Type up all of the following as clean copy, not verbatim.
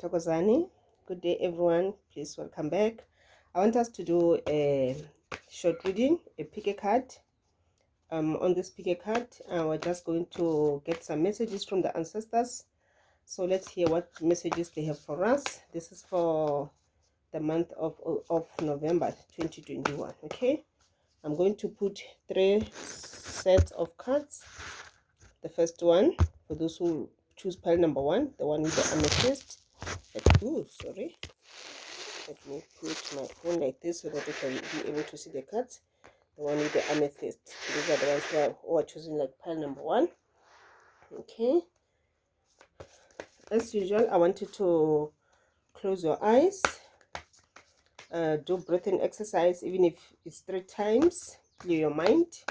Tokozani. Good day, everyone. Please welcome back. I want us to do a short reading, a pick a card. On this pick a card, we're just going to get some messages from the ancestors. So let's hear what messages they have for us. This is for the month of November 2021. Okay, I'm going to put 3 sets of cards. The first one, for those who choose pile number 1, the one with the amethyst. Oh, sorry. Let me put my phone like this so that you can be able to see the cards. The one with the amethyst. These are the ones who are choosing like pile number 1. Okay. As usual, I want you to close your eyes. Do breathing exercise, even if it's 3 times. Clear your mind.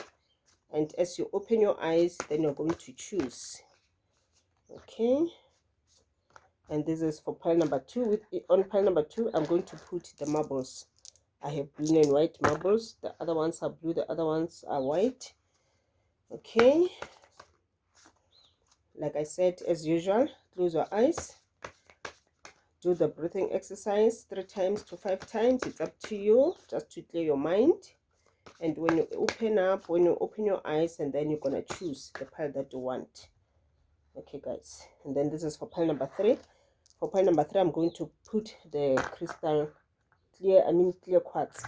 And as you open your eyes, then you're going to choose. Okay. And this is for pile number 2. On pile number 2, I'm going to put the marbles. I have green and white marbles. The other ones are blue, the other ones are white. Okay. Like I said, as usual, close your eyes. Do the breathing exercise 3 times to 5 times. It's up to you, just to clear your mind. And when you open your eyes, and then you're going to choose the pile that you want. Okay, guys. And then this is for pile number 3. For pile number 3, I'm going to put the crystal clear quartz.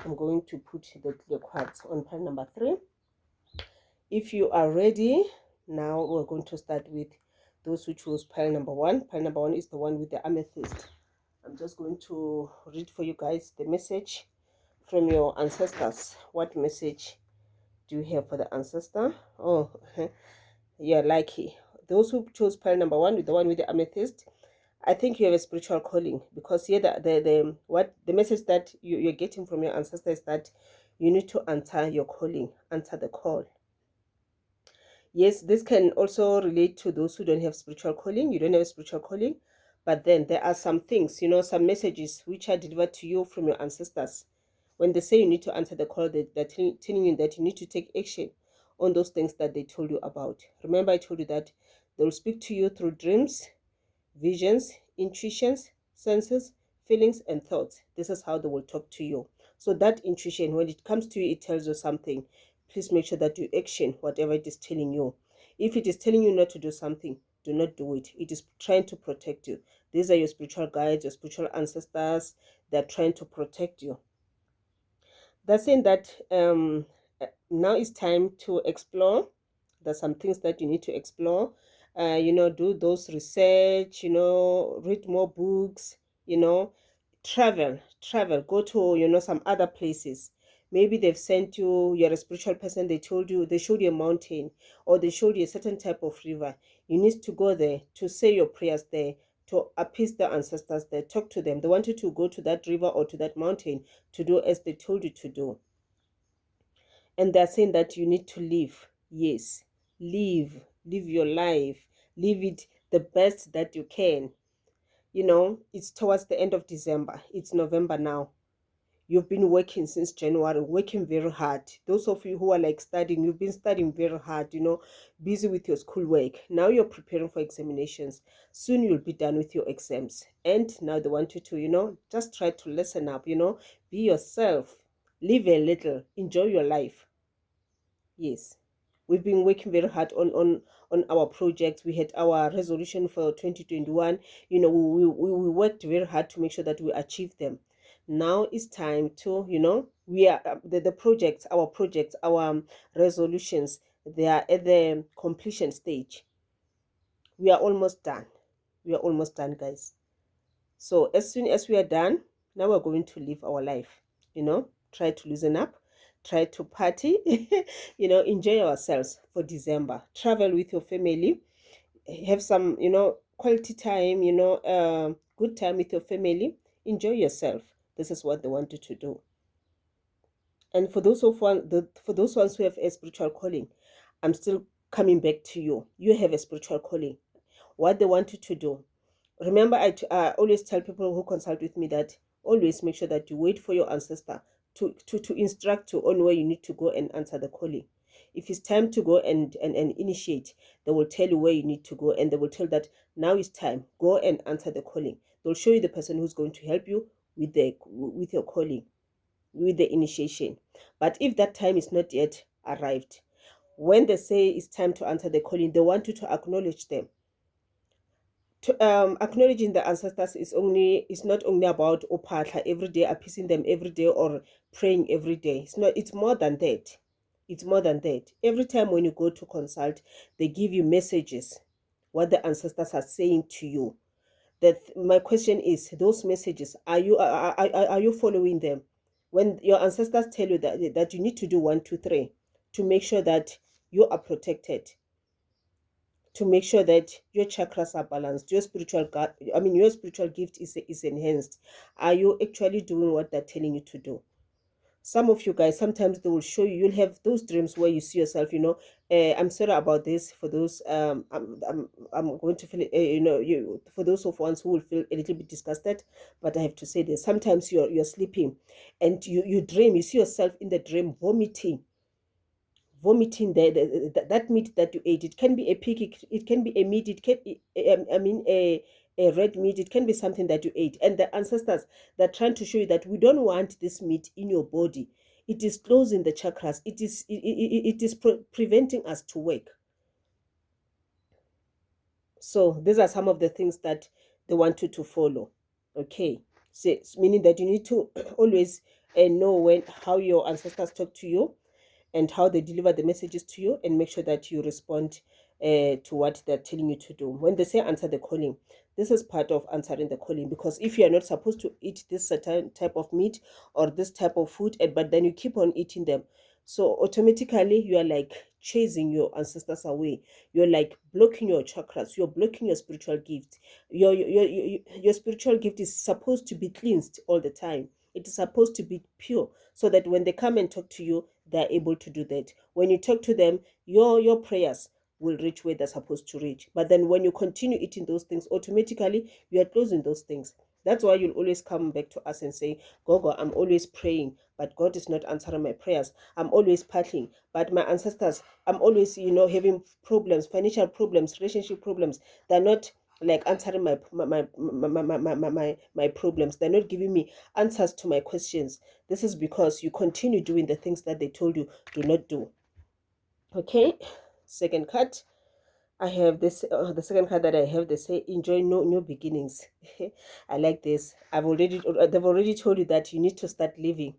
I'm going to put the clear quartz on pile number 3. If you are ready, now we're going to start with those who chose pile number 1. Pile number 1 is the one with the amethyst. I'm just going to read for you guys the message from your ancestors. What message do you have for the ancestor? Oh, you're lucky. Those who chose pile number 1 with the one with the amethyst, I think you have a spiritual calling, because here the message that you're getting from your ancestor is that you need to answer your calling, answer the call. Yes, this can also relate to those who don't have spiritual calling. You don't have a spiritual calling, but then there are some things, some messages which are delivered to you from your ancestors. When they say you need to answer the call, they're telling you that you need to take action on those things that they told you about. Remember, I told you that they will speak to you through dreams, visions, intuitions, senses, feelings, and thoughts. This is how they will talk to you. So that intuition, when it comes to you, it tells you something. Please make sure that you action whatever it is telling you. If it is telling you not to do something, do not do it. It is trying to protect you. These are your spiritual guides, your spiritual ancestors. They're trying to protect you. They're saying that now it's time to explore. There's some things that you need to explore. Do those research, read more books, travel, go to, some other places. Maybe they've sent you, you're a spiritual person, they showed you a mountain, or they showed you a certain type of river. You need to go there to say your prayers there, to appease the ancestors there, talk to them. They want you to go to that river or to that mountain to do as they told you to do. And they're saying that you need to live. Yes, live your life, live it the best that you can. It's towards the end of December. It's November now. You've been working since January, working very hard. Those of you who are like studying, you've been studying very hard, busy with your schoolwork. Now you're preparing for examinations. Soon you'll be done with your exams. And now they want you to, just try to listen up, be yourself, live a little, enjoy your life. Yes. We've been working very hard on our projects. We had our resolution for 2021. We worked very hard to make sure that we achieve them. Now it's time to, we are the projects, our resolutions, they are at the completion stage. We are almost done. Guys. So as soon as we are done, now we're going to live our life. Try to loosen up, try to party, enjoy ourselves for December. Travel with your family, have some, quality time, good time with your family. Enjoy yourself. This is what they want you to do. And for those ones who have a spiritual calling, I'm still coming back to you. You have a spiritual calling. What they want you to do. Remember, I always tell people who consult with me that always make sure that you wait for your ancestor to instruct you on where you need to go and answer the calling. If it's time to go and initiate, they will tell you where you need to go, and they will tell that now is time, go and answer the calling. They'll show you the person who's going to help you with your calling, with the initiation. But if that time is not yet arrived, when they say it's time to answer the calling, they want you to acknowledge them. Acknowledging the ancestors is not only about opatla every day, appeasing them every day, or praying every day. It's more than that. It's more than that. Every time when you go to consult, they give you messages, what the ancestors are saying to you. That my question is, those messages, are you following them? When your ancestors tell you that you need to do 1, 2, 3 to make sure that you are protected, to make sure that your chakras are balanced, your your spiritual gift is enhanced. Are you actually doing what they're telling you to do? Some of you guys, sometimes they will show you, you'll have those dreams where you see yourself, I'm sorry about this for those, I'm going to feel, for those of ones who will feel a little bit disgusted, but I have to say this. Sometimes you're sleeping and you dream, you see yourself in the dream vomiting that meat that you ate. It can be a pig, it can be a meat, it can a red meat, it can be something that you ate, and the ancestors, they're trying to show you that we don't want this meat in your body. It is closing the chakras, it is preventing us to work. So these are some of the things that they want you to follow. Okay, so meaning that you need to always know how your ancestors talk to you and how they deliver the messages to you, and make sure that you respond to what they're telling you to do. When they say answer the calling, this is part of answering the calling, because if you are not supposed to eat this certain type of meat or this type of food, but then you keep on eating them, so automatically you are like chasing your ancestors away. You're like blocking your chakras, you're blocking your spiritual gift. Your spiritual gift is supposed to be cleansed all the time. It is supposed to be pure, so that when they come and talk to you, they're able to do that. When you talk to them, your prayers will reach where they're supposed to reach. But then when you continue eating those things, automatically you are closing those things. That's why you'll always come back to us and say, Gogo, I'm always praying, but God is not answering my prayers. I'm always partying, but my ancestors, I'm always, having problems, financial problems, relationship problems. They're not like answering my problems. They're not giving me answers to my questions. This is because you continue doing the things that they told you do not do. Okay, second card. I have this, the second card that I have, they say enjoy new beginnings. I like this. They've already told you that you need to start living.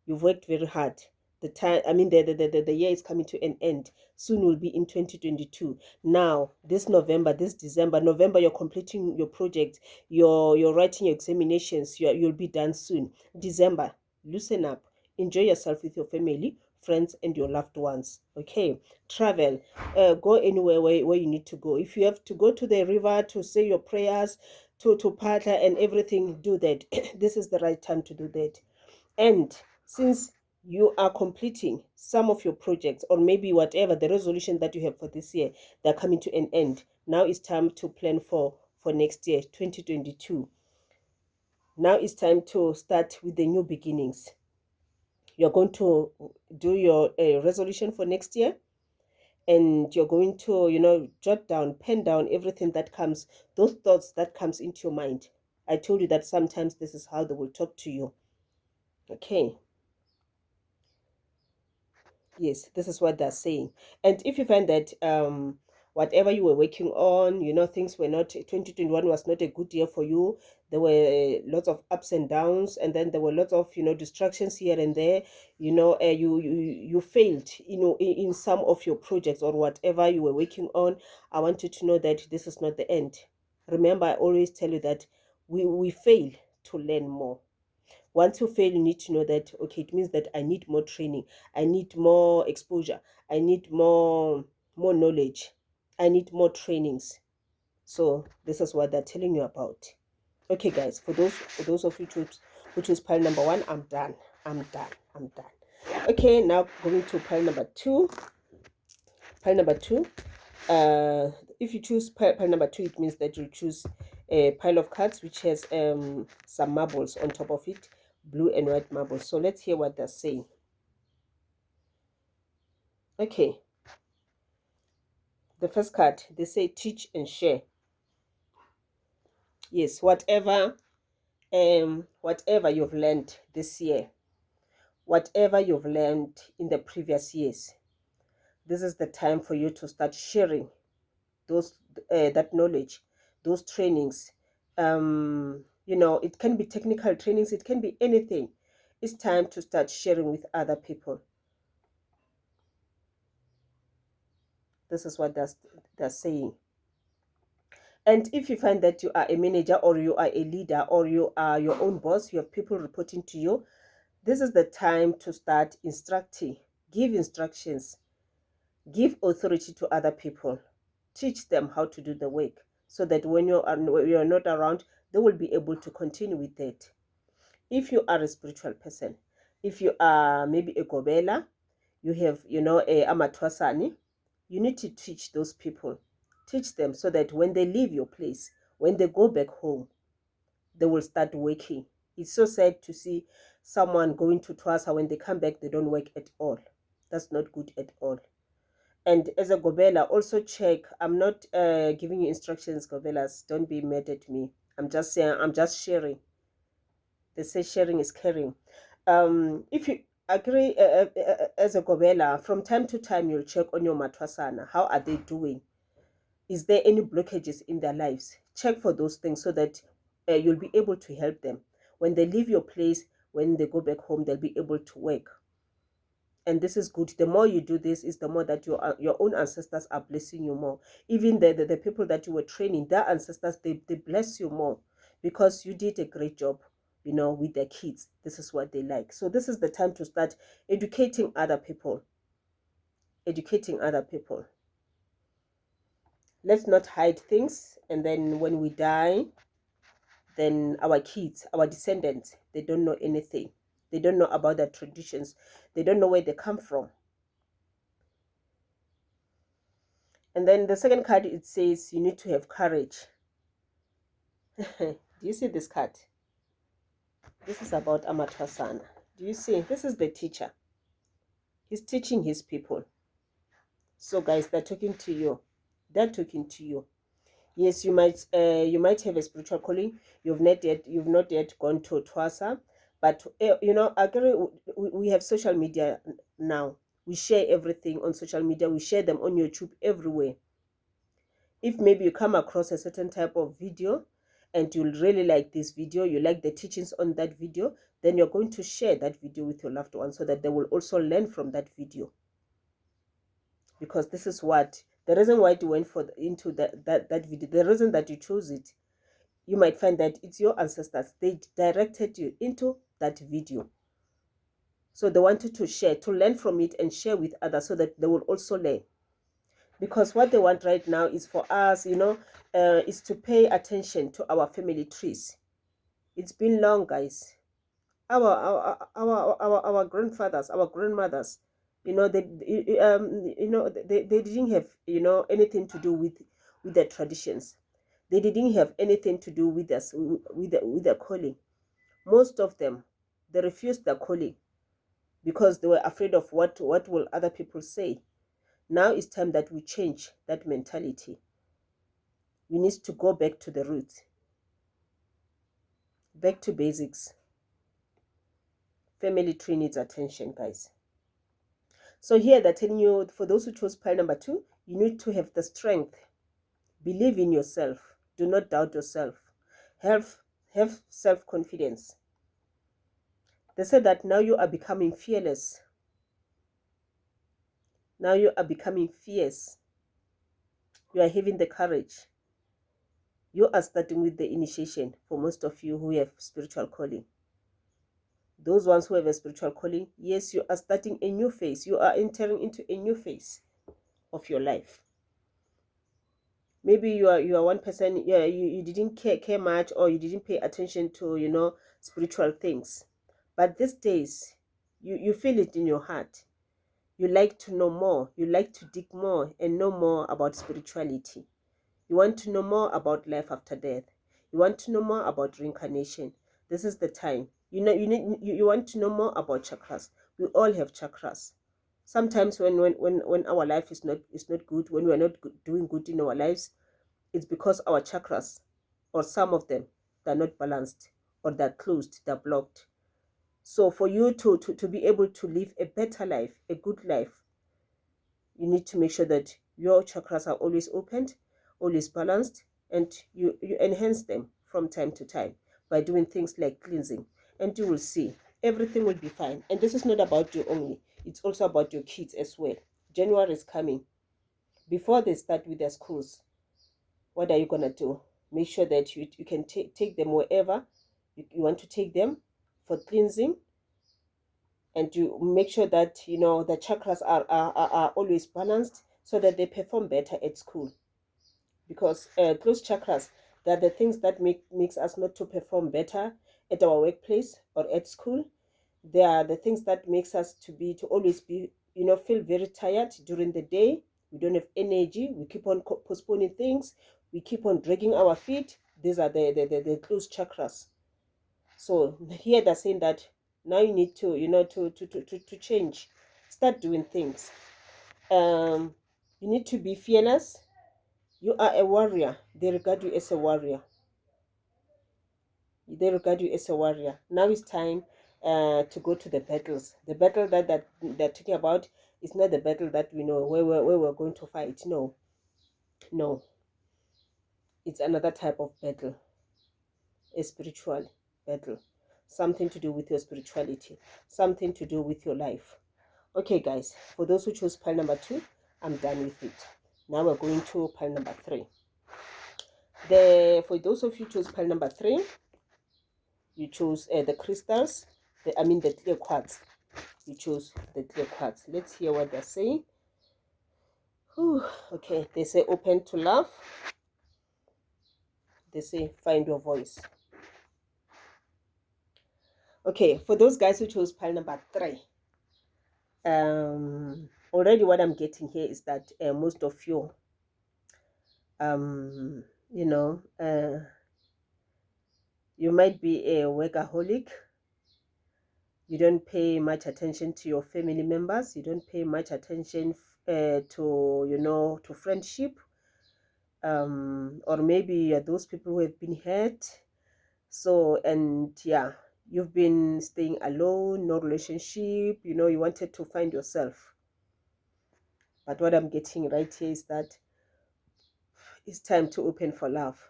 You've worked very hard. The time, the year is coming to an end. Soon will be in 2022. Now, this November, this November, you're completing your project. You're writing your examinations. You'll be done soon. December, loosen up. Enjoy yourself with your family, friends, and your loved ones. Okay, travel. Go anywhere where you need to go. If you have to go to the river to say your prayers, to partner and everything, do that. This is the right time to do that. And since you are completing some of your projects, or maybe whatever the resolution that you have for this year, they're coming to an end. Now it's time to plan for next year, 2022. Now it's time to start with the new beginnings. You're going to do your resolution for next year, and you're going to jot down, pen down everything that comes, those thoughts that comes into your mind. I told you that sometimes this is how they will talk to you. Okay, yes, this is what they're saying. And if you find that whatever you were working on, things were not, 2021 was not a good year for you, there were lots of ups and downs, and then there were lots of distractions here and there, you failed in some of your projects or whatever you were working on. I want you to know that this is not the end. Remember, I always tell you that we fail to learn more. Once you fail, you need to know that, okay, it means that I need more training, I need more exposure, I need more knowledge, I need more trainings. So this is what they're telling you about. Okay, guys, for those of you who choose pile number 1, I'm done. Okay, now going to pile number 2. Pile number 2. If you choose pile number 2, it means that you choose a pile of cards which has some marbles on top of it, blue and white marbles. So let's hear what they're saying. Okay, The first card, they say teach and share. Yes, whatever you've learned this year, whatever you've learned in the previous years, this is the time for you to start sharing those that knowledge, those trainings. It can be technical trainings, it can be anything. It's time to start sharing with other people. This is what they're saying. And if you find that you are a manager, or you are a leader, or you are your own boss, you have people reporting to you, this is the time to start instructing. Give instructions, give authority to other people, teach them how to do the work, so that when you are not around, they will be able to continue with it. If you are a spiritual person, if you are maybe a gobela, you have a amatwasani, you need to teach those people. Teach them so that when they leave your place, when they go back home, they will start working. It's so sad to see someone going to Twasa, when they come back, they don't work at all. That's not good at all. And as a gobela, also check. I'm not giving you instructions, gobelas. Don't be mad at me. I'm just saying, I'm just sharing. They say sharing is caring. If you agree, as a gobela, from time to time, you'll check on your matwasana. How are they doing? Is there any blockages in their lives? Check for those things, so that you'll be able to help them. When they leave your place, when they go back home, they'll be able to work. And this is good. The more you do this, is the more that your own ancestors are blessing you more. Even the people that you were training, their ancestors, they bless you more, because you did a great job, with their kids. This is what they like. So this is the time to start educating other people. Educating other people. Let's not hide things, and then when we die, then our kids, our descendants, they don't know anything. They don't know about their traditions. They don't know where they come from. And then the second card, it says you need to have courage. Do you see this card? This is about Amatwasana. Do you see? This is the teacher. He's teaching his people. So guys, they're talking to you. They're talking to you. Yes, you might have a spiritual calling. You've not yet gone to Twasa, but agree, we have social media now. We share everything on social media. We share them on YouTube, everywhere. If maybe you come across a certain type of video, and you really like this video, you like the teachings on that video, then you're going to share that video with your loved ones, so that they will also learn from that video. Because this is what the reason why you went into that video, the reason that you chose it, you might find that it's your ancestors. They directed you into that video. So they wanted to share, to learn from it and share with others, so that they will also learn. Because what they want right now is for us, is to pay attention to our family trees. It's been long, guys. Our grandfathers, our grandmothers, they didn't have anything to do with their traditions. They didn't have anything to do with us, with their calling. Most of them, they refused their calling, because they were afraid of what will other people say. Now it's time that we change that mentality. We need to go back to the roots, back to basics. Family tree needs attention, guys. So here they're telling you, for those who chose pile number 2, you need to have the strength. Believe in yourself. Do not doubt yourself. Have self-confidence. They said that now you are becoming fearless. Now you are becoming fierce. You are having the courage. You are starting with the initiation, for most of you who have spiritual calling. Those ones who have a spiritual calling, yes, you are starting a new phase. You are entering into a new phase of your life. Maybe you are one person, yeah, you didn't care much, or you didn't pay attention to spiritual things. But these days, you feel it in your heart. You like to know more. You like to dig more and know more about spirituality. You want to know more about life after death. You want to know more about reincarnation. This is the time. You want to know more about chakras. We all have chakras. Sometimes when our life is not good, when we're not doing good in our lives, it's because our chakras, or some of them, they're not balanced, or they're closed, they're blocked. So for you to be able to live a better life, a good life, you need to make sure that your chakras are always opened, always balanced, and you enhance them from time to time by doing things like cleansing. And you will see everything will be fine. And this is not about you only, it's also about your kids as well. January is coming. Before they start with their schools, what are you going to do? Make sure that you can take them wherever you want to take them for cleansing, and you make sure that the chakras are always balanced so that they perform better at school. Because those chakras, they're the things that makes us not to perform better at our workplace or at school. They are the things that makes us to always be, feel very tired during the day. We don't have energy, we keep on postponing things, we keep on dragging our feet. These are the close chakras. So here they're saying that now you need to, to change, start doing things. You need to be fearless. You are a warrior. They regard you as a warrior. They regard you as a warrior. Now it's time to go to the battles. The battle that they're talking about is not the battle that we know where we're going to fight. No, no. It's another type of battle, a spiritual battle. Something to do with your spirituality, something to do with your life. Okay, guys, for those who chose pile number 2, I'm done with it. Now we're going to pile number 3. For those of you who chose pile number 3, you chose the crystals, the clear quartz. You chose the clear quartz. Let's hear what they're saying. Whew. Okay, they say open to love. They say find your voice. Okay, for those guys who chose pile number 3, already what I'm getting here is that most of you, you might be a workaholic. You don't pay much attention to your family members. You don't pay much attention to friendship. Or maybe you're those people who have been hurt. So, and yeah, you've been staying alone, no relationship. You wanted to find yourself. But what I'm getting right here is that it's time to open for love.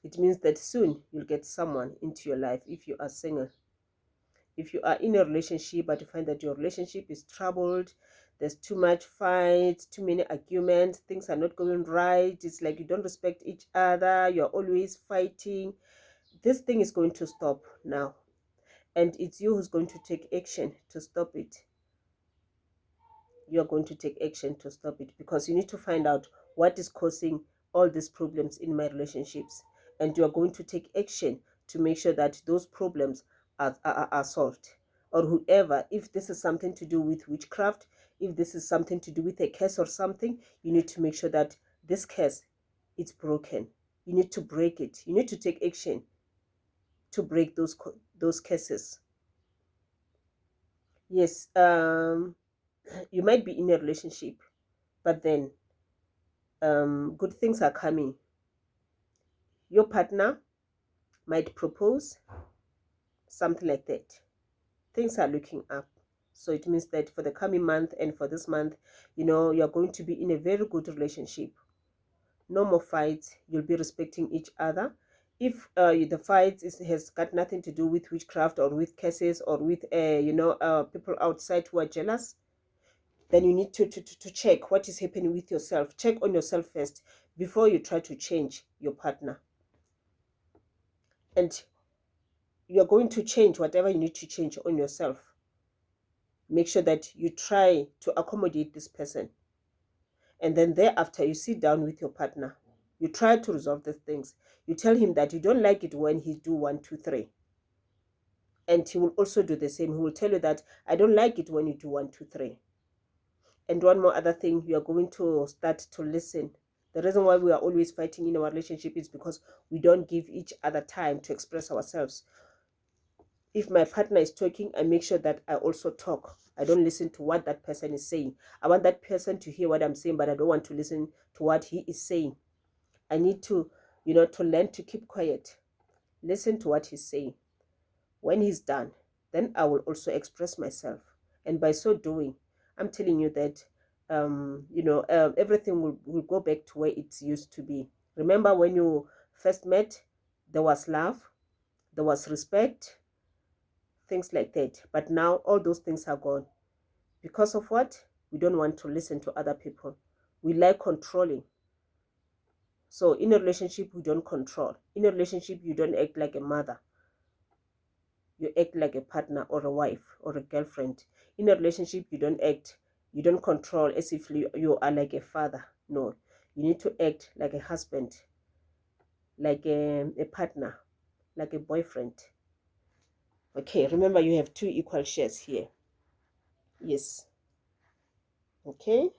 It means that soon you'll get someone into your life if you are single. If you are in a relationship but you find that your relationship is troubled, there's too much fight, too many arguments, things are not going right, it's like you don't respect each other, you're always fighting, this thing is going to stop now. And it's you who's going to take action to stop it. You're going to take action to stop it, because you need to find out what is causing all these problems in my relationships. And you are going to take action to make sure that those problems are solved. Or whoever, if this is something to do with witchcraft, if this is something to do with a curse or something, you need to make sure that this curse is broken. You need to break it. You need to take action to break those curses. Yes, you might be in a relationship, but then good things are coming. Your partner might propose, something like that. Things are looking up. So it means that for the coming month and for this month, you're going to be in a very good relationship. No more fights. You'll be respecting each other. If the fight has got nothing to do with witchcraft or with curses or with people outside who are jealous, then you need to check what is happening with yourself. Check on yourself first before you try to change your partner. And you're going to change whatever you need to change on yourself. Make sure that you try to accommodate this person. And then thereafter, you sit down with your partner. You try to resolve the things. You tell him that you don't like it when he do 1, 2, 3. And he will also do the same. He will tell you that I don't like it when you do 1, 2, 3. And one more other thing, you are going to start to listen. The reason why we are always fighting in our relationship is because we don't give each other time to express ourselves. If my partner is talking, I make sure that I also talk. I don't listen to what that person is saying. I want that person to hear what I'm saying, but I don't want to listen to what he is saying. I need to, to learn to keep quiet. Listen to what he's saying. When he's done, then I will also express myself. And by so doing, I'm telling you that, everything will go back to where it used to be. Remember when you first met, there was love, there was respect, things like that. But now all those things are gone. Because of what? We don't want to listen to other people. We like controlling. So in a relationship, we don't control. In a relationship, you don't act like a mother. You act like a partner or a wife or a girlfriend. In a relationship, you don't control as if you are like a father. No, you need to act like a husband, like a partner, like a boyfriend. Okay, remember you have two equal shares here. Yes. Okay.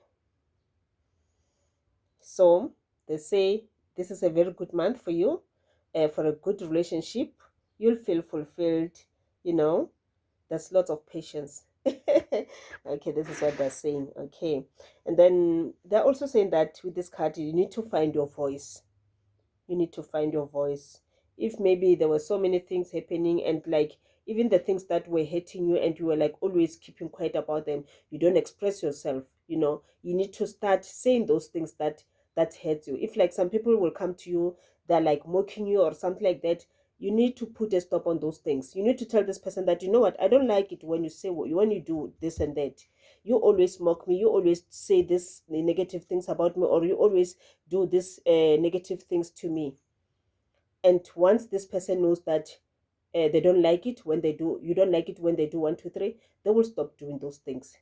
So they say this is a very good month for you, for a good relationship. You'll feel fulfilled, you know. There's lots of patience. Okay, this is what they're saying. Okay. And then they're also saying that with this card, you need to find your voice. You need to find your voice. If maybe there were so many things happening, and like even the things that were hurting you and you were like always keeping quiet about them, you don't express yourself. You need to start saying those things that hurt you. If like some people will come to you, they're like mocking you or something like that, you need to put a stop on those things. You need to tell this person that, you know what, I don't like it when you say when you do this and that. You always mock me, you always say this negative things about me, or you always do this negative things to me. And once this person knows that they don't like it when they do, you don't like it when they do one, two, three, they will stop doing those things.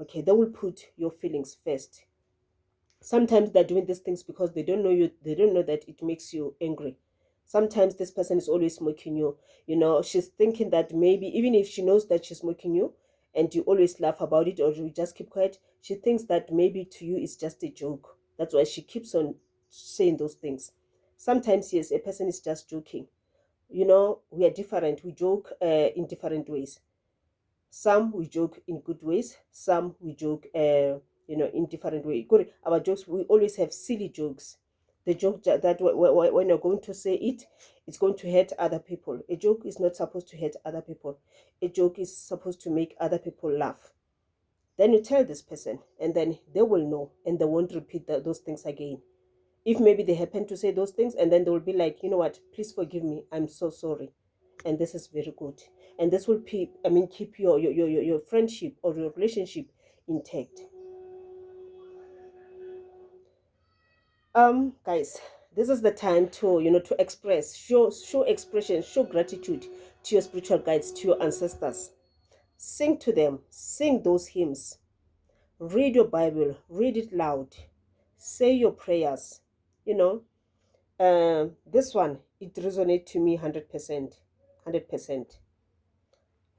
Okay, they will put your feelings first. Sometimes they're doing these things because they don't know you, they don't know that it makes you angry. Sometimes this person is always mocking you. She's thinking that maybe even if she knows that she's mocking you and you always laugh about it or you just keep quiet, she thinks that maybe to you it's just a joke. That's why she keeps on saying those things. Sometimes, yes, a person is just joking. We are different. We joke in different ways. Some we joke in good ways, some we joke in different ways. Good, our jokes, we always have silly jokes. The joke that when you're going to say it, it's going to hurt other people. A joke is not supposed to hurt other people. A joke is supposed to make other people laugh. Then you tell this person, and then they will know, and they won't repeat those things again. If maybe they happen to say those things, and then they will be like, you know what, please forgive me, I'm so sorry. And this is very good. And this will keep your friendship or your relationship intact. Guys, this is the time to to express, show expression, show gratitude to your spiritual guides, to your ancestors. Sing to them, sing those hymns. Read your Bible, read it loud. Say your prayers. you know this one, it resonates to me 100%. 100%.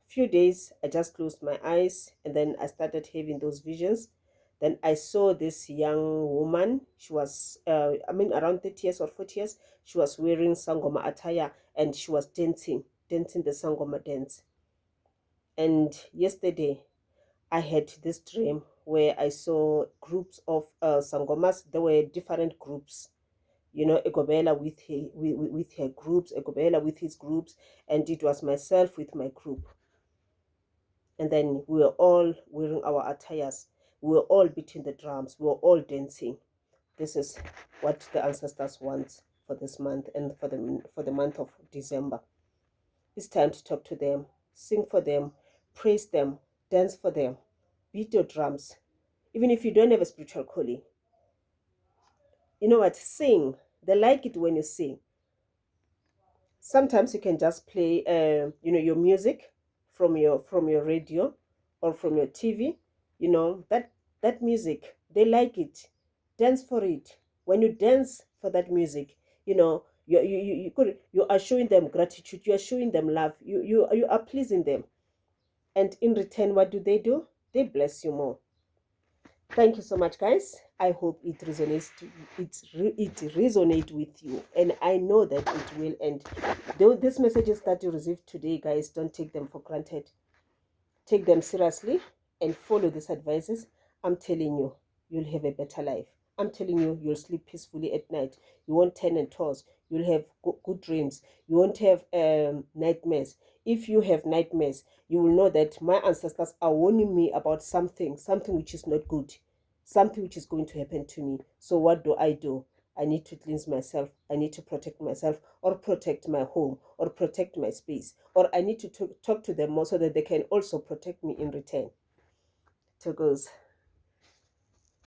Few days I just closed my eyes and then I started having those visions. Then I saw this young woman. She was around 30 years or 40 years. She was wearing sangoma attire and she was dancing the sangoma dance. And yesterday I had this dream where I saw groups of sangomas. There were different groups. Egobela with her groups, Egobela with his groups, and it was myself with my group. And then we were all wearing our attires. We were all beating the drums. We were all dancing. This is what the ancestors want for this month and for the month of December. It's time to talk to them, sing for them, praise them, dance for them, beat your drums. Even if you don't have a spiritual calling, you know what? Sing. They like it when you sing. Sometimes you can just play your music from your radio or from your TV. That music, they like it. Dance for it. When you dance for that music, you are showing them gratitude, you are showing them love, you are pleasing them. And in return, what do? They bless you more. Thank you so much, guys. I hope it resonates. It resonate with you, and I know that it will. And though these messages that you received today, guys, don't take them for granted. Take them seriously and follow these advices. I'm telling you, you'll have a better life. I'm telling you, you'll sleep peacefully at night. You won't turn and toss. You'll have good dreams. You won't have nightmares. If you have nightmares, you will know that my ancestors are warning me about something which is not good, something which is going to happen to me. So what do? I need to cleanse myself. I need to protect myself, or protect my home, or protect my space, or I need to talk to them more so that they can also protect me in return. So goes.